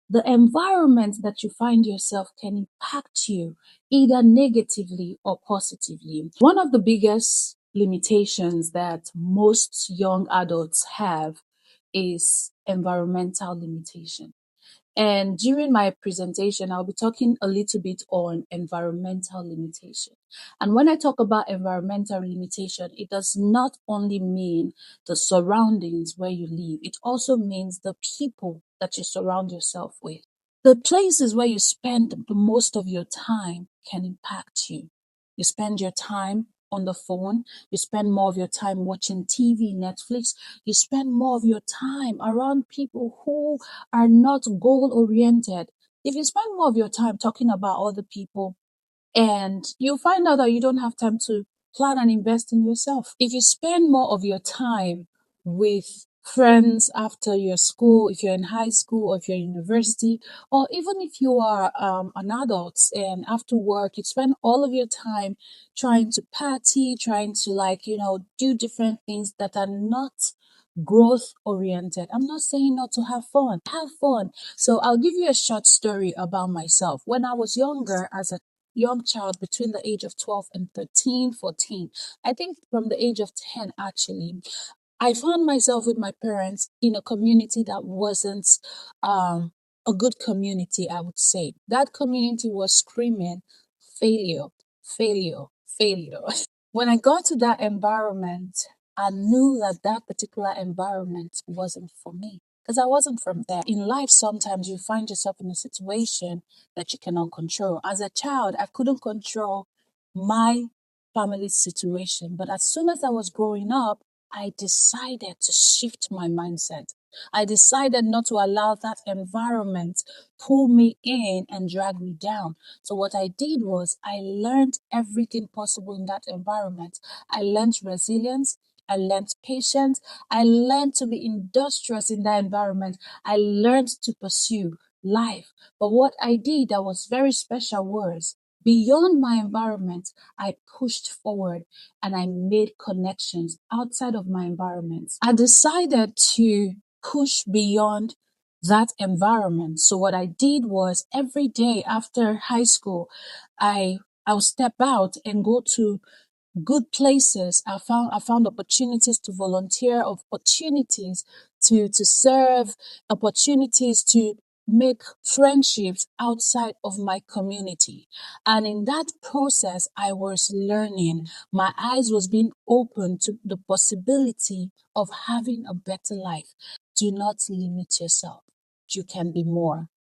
The environment that you find yourself can impact you either negatively or positively. One of the biggest limitations that most young adults have is environmental limitation. And during my presentation, I'll be talking a little bit on environmental limitation. And when I talk about environmental limitation, it does not only mean the surroundings where you live, it also means the people that you surround yourself with. The places where you spend the most of your time can impact you. You spend your time on the phone, you spend more of your time watching TV, Netflix, you spend more of your time around people who are not goal oriented. If you spend more of your time talking about other people, and you find out that you don't have time to plan and invest in yourself. If you spend more of your time with friends after your school, if you're in high school or if you're in university, or even if you are an adult and after work, you spend all of your time trying to party, trying to do different things that are not growth oriented. I'm not saying not to have fun. Have fun. So I'll give you a short story about myself. When I was younger, as a young child between the age of 12 and 13, 14, I think from the age of 10 actually, I found myself with my parents in a community that wasn't a good community, I would say. That community was screaming failure, failure, failure. When I got to that environment, I knew that that particular environment wasn't for me because I wasn't from there. In life, sometimes you find yourself in a situation that you cannot control. As a child, I couldn't control my family situation, but as soon as I was growing up, I decided to shift my mindset. I decided not to allow that environment pull me in and drag me down. So what I did was I learned everything possible in that environment. I learned resilience. I learned patience. I learned to be industrious in that environment. I learned to pursue life. But what I did that was very special was beyond my environment, I pushed forward and I made connections outside of my environment. I decided to push beyond that environment. So what I did was every day after high school, I would step out and go to good places. I found opportunities to volunteer, opportunities to serve, opportunities to make friendships outside of my community. And in that process, I was learning. My eyes was being opened to the possibility of having a better life. Do not limit yourself. You can be more.